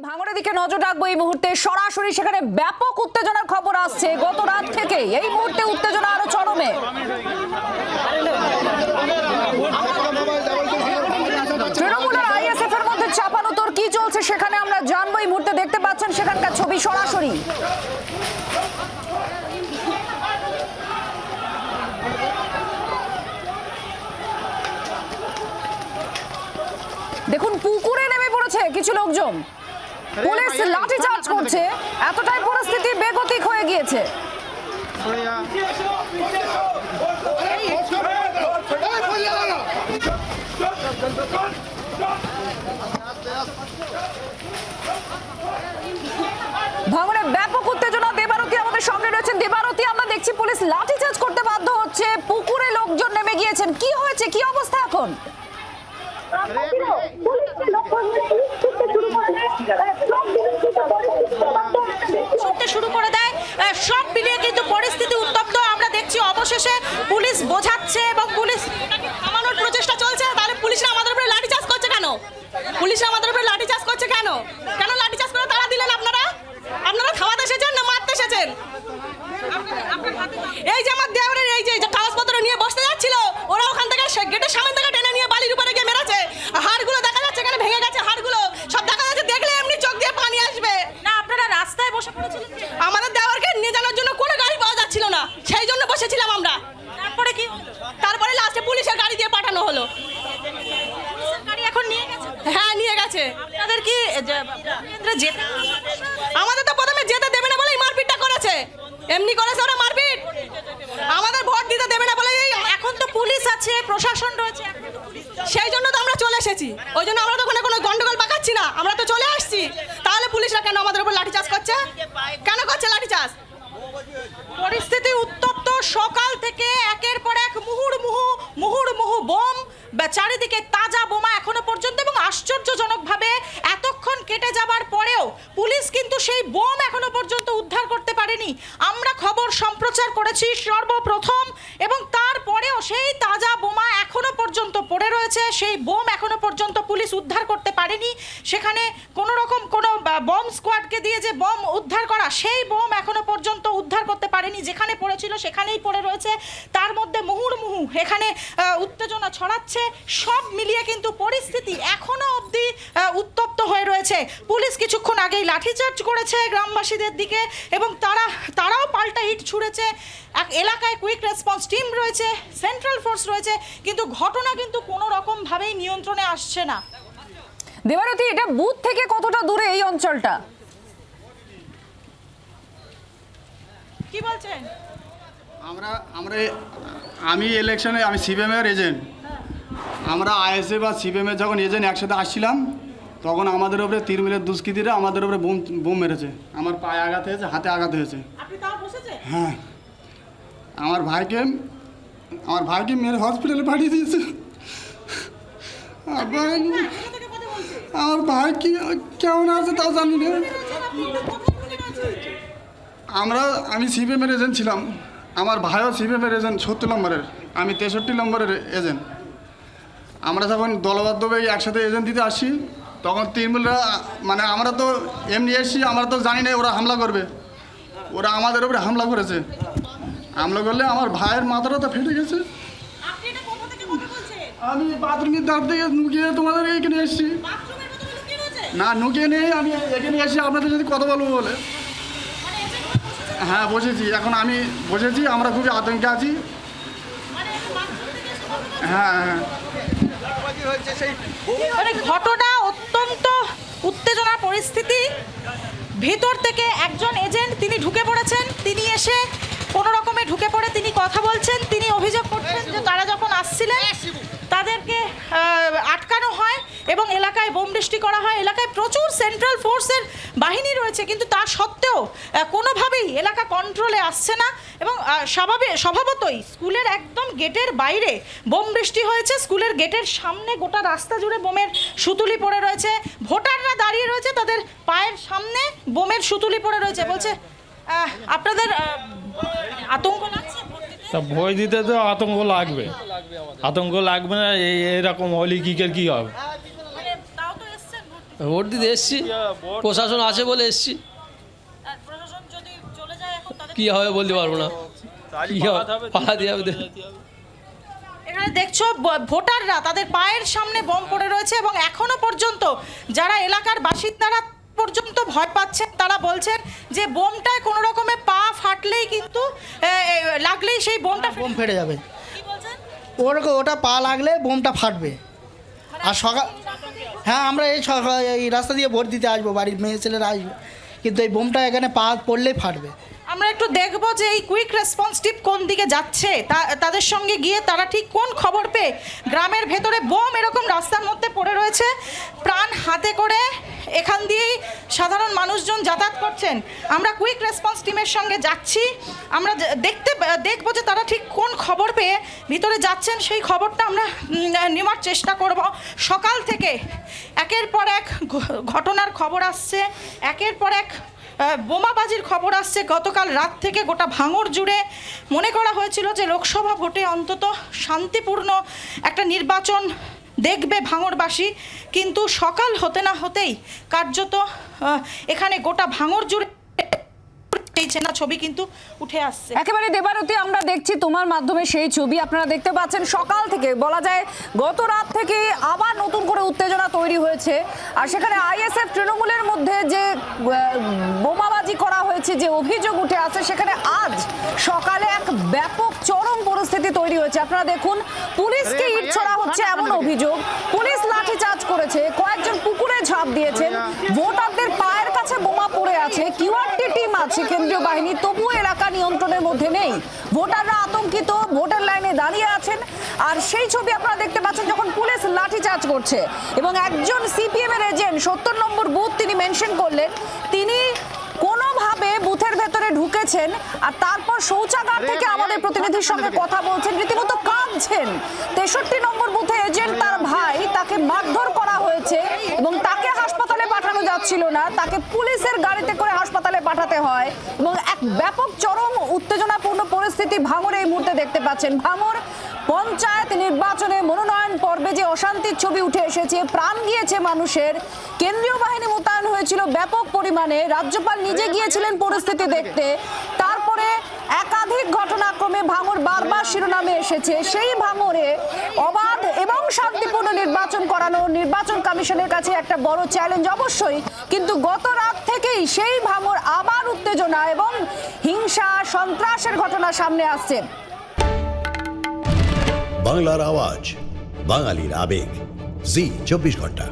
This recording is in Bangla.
ভাঙড়ের দিকে নজর রাখবো এই মুহূর্তে সরাসরি সেখানে ব্যাপক উত্তেজনার খবর আসছে গত রাত থেকে। এই মুহূর্তে উত্তেজনা আরো চরমে। তৃণমূলের আইএসএফ এর মধ্যে চাপানোতর কি চলছে সেখানে আমরা জানবো। এই মুহূর্তে দেখতে পাচ্ছেন সেখানকার ছবি সরাসরি। দেখুন পুকুরে নেমে পড়েছে কিছু লোকজন, পুলিশ লাঠিচার্জ করছে, এতটাই পরিস্থিতি বেগতিক হয়ে গিয়েছে। ভাঙড়ে ব্যাপক উত্তেজনা। দেবারতী আমাদের সঙ্গে রয়েছেন। দেবারতী, আমরা দেখছি পুলিশ লাঠিচার্জ করতে বাধ্য হচ্ছে, পুকুরে লোকজন নেমে গিয়েছেন, কি হয়েছে, কি অবস্থা এখন? শুরু করে দেয়, সব মিলিয়ে কিন্তু পরিস্থিতি উত্তপ্ত আমরা দেখছি। অবশেষে পুলিশ বোঝাচ্ছে এবং পুলিশ থামানোর প্রচেষ্টা চলছে। তাহলে পুলিশরা আমাদের উপরে লাঠিচার্জ করছে কেন? পুলিশরা আমাদের উপরে লাঠিচার্জ করছে কেন? কেন লাঠিচার্জ করে তারা দিলেন? আপনারা খাওয়াতে এসেছেন না মারতে এসেছেন? এই যে আমার দেওয়ারের এই যে কাগজপত্র নিয়ে বসতে যাচ্ছিল, ওরা ওখান থেকে গেটের সামনে থেকে টেনে নিয়ে বালির উপরে গিয়ে মেরেছে। হাড়গুলো দেখা যাচ্ছে, এখানে ভেঙে গেছে হাড়গুলো সব দেখা যাচ্ছে, দেখলে এমনি চোখ দিয়ে পানি আসবে না। আপনারা রাস্তায় বসে পড়েছিলেন? আমাদের দেওয়ারকে নিয়ে যাওয়ার জন্য কোনো গাড়ি পাওয়া যাচ্ছিল না, সেই জন্য বসেছিলাম আমরা। তারপরে কি? তারপরে লাস্টে পুলিশের গাড়ি দিয়ে পাঠানো হলো। গাড়ি এখন নিয়ে গেছে? হ্যাঁ, নিয়ে গেছে। আপনাদের কি যেতে? আমাদের তো প্রথমে যেতে দেবে না বলেই মারপিটটা করেছে। এমনি করেছে ওরা মারপিট, আমাদের ভোট দিতে দেবে না বলে। এখন তো পুলিশ আছে, প্রশাসন রয়েছে, সেই জন্য তো আমরা চলে এসেছি। ওই জন্য আমরা তো কোনো গন্ডগোল পাকাচ্ছি না, আমরা তো চলে আসছি। তাহলে পুলিশরা কেন আমাদের উপর লাঠিচার্জ করছে? কেন করছে লাঠিচার্জ? পরিস্থিতি উত্তপ্ত। সকাল থেকে একের পর এক মুহুর্মুহু বোম, চারিদিকে তাজা বোমা এখনো পর্যন্ত। এবং আশ্চর্যজনকভাবে এতক্ষণ কেটে যাবার পরেও পুলিশ কিন্তু সেই বোম এখনো পর্যন্ত উদ্ধার করতে পারেনি। আমরা খবর সম্প্রচার করেছি সর্বপ্রথম, এবং তারপরেও সেই তাজা বোমা এখনো পর্যন্ত পড়ে রয়েছে। সেই বোম এখনো পর্যন্ত পুলিশ উদ্ধার করতে পারেনি। সেখানে কোনো রকম কোনো বম স্কোয়াডকে দিয়ে যে বোম উদ্ধার করা, সেই বোম এখনো পর্যন্ত উদ্ধার করতে পারেনি। যেখানে পড়েছিল সেখানেই পড়ে রয়েছে। তার মধ্যে মুহুর্মুহু এখানে উত্তেজনা ছড়াচ্ছে। সব মিলিয়ে কিন্তু পরিস্থিতি এখনো অবধি উত্তপ্ত হয়ে রয়েছে। পুলিশ কিছুক্ষণ আগেই লাঠিচার্জ করেছে গ্রামবাসীদের দিকে, এবং তারাও পাল্টা ইট ছুঁড়েছে। এলাকায় কুইক রেসপন্স টিম রয়েছে, সেন্ট্রাল ফোর্স রয়েছে, কিন্তু ঘটনা কিন্তু কোনো রকমভাবেই নিয়ন্ত্রণে আসছে না। দেবারতী, এটা বুথ থেকে কতটা দূরে এই অঞ্চলটা? কি বলছেন? আমি ইলেকশনে আমি সিপিএমের এজেন্ট। আমরা আইএসএফ আর সিপিএমের যখন এজেন্ট একসাথে আসছিলাম, তখন আমাদের উপরে তৃণমূলের দুষ্কৃতীরা আমাদের উপরে বোম মেরেছে। আমার পায়ে আঘাত হয়েছে, হাতে আঘাত হয়েছে। হ্যাঁ, আমার ভাইকে মেরে হসপিটালে পাঠিয়ে দিয়েছে। আমার ভাই কি কেমন আছে তাও জানি না। আমি সিপিএমের এজেন্ট ছিলাম, আমার ভাইও সিপিএমের এজেন্ট 70 নম্বরের, আমি 63 নম্বরের এজেন্ট। আমরা যখন দলবদ্ধভাবে একসাথে এজেন্ট দিতে আসি, তখন তৃণমূলরা মানে আমরা তো এমনি এসছি, আমরা তো জানি না ওরা হামলা করবে। ওরা আমাদের উপরে হামলা করেছে। হামলা করলে আমার ভাইয়ের মাথাটা তো ফেটে গেছে। আমি বাথরুমের ধার থেকে নুকিয়ে তোমাদের এইখানে এসছি। না, নুকিয়ে নেই, আমি এখানে এসে আপনাদের যদি কথা বলবো বলে। হ্যাঁ, বসেছি, এখন আমি বসেছি, আমরা খুবই আতঙ্কে আছি। হ্যাঁ, ঘটনা অত্যন্ত উত্তেজনা পরিস্থিতি। ভেতর থেকে একজন এজেন্ট তিনি ঢুকে পড়েছেন। তিনি এসে কোনো রকমে ঢুকে পড়ে তিনি কথা বলছেন। তিনি অভিযোগ করছেন যে তারা যখন আসছিলেন তাদেরকে আটকানো হয় এবং এলাকায় বোম বৃষ্টি করা হয়। এলাকায় প্রচুর সেন্ট্রাল ফোর্সের বাহিনী রয়েছে, কিন্তু তা সত্ত্বেও কোনোভাবেই এলাকা কন্ট্রোলে আসছে না। এবং স্বভাবতই স্কুলের একদম গেটের বাইরে বোম বৃষ্টি হয়েছে। স্কুলের গেটের সামনে গোটা রাস্তা জুড়ে বোমের সুতুলি পড়ে রয়েছে। ভোটাররা দাঁড়িয়ে রয়েছে, তাদের পায়ের সামনে বোমের সুতুলি পড়ে রয়েছে। বলছে আপনাদের আতঙ্ক লাগছে? তা ভয় দিতে তো আতঙ্ক লাগবে না, এরকম অলিকিকের কি হবে? ভোট দিতে এসছি, প্রশাসন আছে বলে এসছি। কি হবে বলতে পারবো না, কি হবে পালা দিয়ে হবে। এখানে দেখছো ভোটাররা তাদের পায়ের সামনে বোম পড়ে রয়েছে এবং এখনো পর্যন্ত যারা এলাকার বাসিন্দারা পর্যন্ত ভয় পাচ্ছেন, তারা বলছেন যে বোমটায় কোনো রকমে পা ফাটলেই কিন্তু লাগলেই সেই বোমটা বোম ফেটে যাবে। কি বলছেন? ওটা পা লাগলে বোমটা ফাটবে। আর সকাল হ্যাঁ, আমরা এই রাস্তা দিয়ে ভোট দিতে আসবো, বাড়ির মেয়ে ছেলেরা আসবে, কিন্তু এই বোমটা এখানে পা পড়লেই ফাটবে। আমরা একটু দেখব যে এই কুইক রেসপন্স টিম কোন দিকে যাচ্ছে, তাদের সঙ্গে গিয়ে তারা ঠিক কোন খবর পেয়ে গ্রামের ভেতরে বোম এরকম রাস্তার মধ্যে পড়ে রয়েছে, প্রাণ হাতে করে এখান দিয়েই সাধারণ মানুষজন যাতায়াত করছেন। আমরা কুইক রেসপন্স টিমের সঙ্গে যাচ্ছি, আমরা দেখবো যে তারা ঠিক কোন খবর পেয়ে ভিতরে যাচ্ছেন, সেই খবরটা আমরা নেওয়ার চেষ্টা করব। সকাল থেকে একের পর এক ঘটনার খবর আসছে, একের পর এক বোমাবাজির খবর আসছে। গতকাল রাত থেকে গোটা ভাঙড় জুড়ে মনে করা হয়েছিল যে লোকসভা ভোটে অন্তত শান্তিপূর্ণ একটা নির্বাচন দেখবে ভাঙড়বাসী, কিন্তু সকাল হতে না হতেই কার্যত এখানে গোটা ভাঙড় জুড়ে এই চেনা ছবি কিন্তু উঠে আসছে। একেবারে দেবারতী, আমরা দেখছি তোমার মাধ্যমে সেই ছবি আপনারা দেখতে পাচ্ছেন। সকাল থেকে বলা যায় গত রাত থেকে আবার নতুন করে উত্তেজনা তৈরি হয়েছে, আর সেখানে আইএসএফ তৃণমূলের মধ্যে যে বোমাবাজি করা হয়েছে, যে অভিযোগ উঠে আসে, সেখানে আজ সকালে এক ব্যাপক চরম পরিস্থিতি তৈরি হয়েছে। আপনারা দেখুন, পুলিশকে ইট ছোড়া হচ্ছে এমন অভিযোগ, পুলিশ লাঠিচার্জ করেছে, কয়েকজন পুকুরে ঝাঁপ দিয়েছেন, ভোটারদের পায়ের কাছে বোমা পড়ে আছে, কিউআরটি টিম আছে কেন্দ্রীয় বাহিনী, তবুও এলাকা নিয়ন্ত্রণের মধ্যে নেই, ভোটাররা আতঙ্কিত, ভোটার লাইনে দাঁড়িয়ে আছেন। আর সেই ছবি আপনারা দেখতে পাচ্ছেন যখন পুলিশ লাঠিচার্জ করছে, এবং একজন সিপিএম এর এজেন্ট 70 নম্বর বুথ তিনি মেনশন করলেন, তিনি কোনোভাবে বুথের ভেতরে ঢুকেছেন আর তারপর শৌচাগার থেকে আমাদের প্রতিনিধির সঙ্গে কথা বলছেন, রীতিমতো কাঁদছেন। 63 নম্বর বুথে এজেন্ট তার ভাই, তাকে মারধর করা হয়েছে এবং তাকে হাসপাতালে পাঠানো যাচ্ছিল না, তাকে পুলিশের গাড়িতে করে হাসপাতালে পাঠাতে হয়, এবং এক ব্যাপক চরম উত্তেজনাপূর্ণ পরিস্থিতি ভাঙড়ে এই মুহূর্তে দেখতে পাচ্ছেন। ভাঙড় পঞ্চায়েত নির্বাচনে মনোনয়ন পর্বে যে অশান্তির ছবি উঠে এসেছে, প্রাণ গিয়েছে মানুষের, কেন্দ্রীয় বাহিনী মোতায়েন হয়েছিল ব্যাপক পরিমাণে, রাজ্যপাল নিজে গিয়েছিলেন পরিস্থিতি দেখতে, তারপরে একাধিক ঘটনাক্রমে ভাঙড় বারবার শিরোনামে এসেছে। সেই ভাঙড়ে অবাধ এবং শান্তিপূর্ণ নির্বাচন করানো নির্বাচন কমিশনের কাছে একটা বড় চ্যালেঞ্জ অবশ্যই, কিন্তু গত রাত থেকেই সেই ভাঙড় আবার উত্তেজনা এবং হিংসা সন্ত্রাসের ঘটনা সামনে আসছে। বাংলার আওয়াজ, বাঙালির আবেগ, জি 24 ঘন্টা।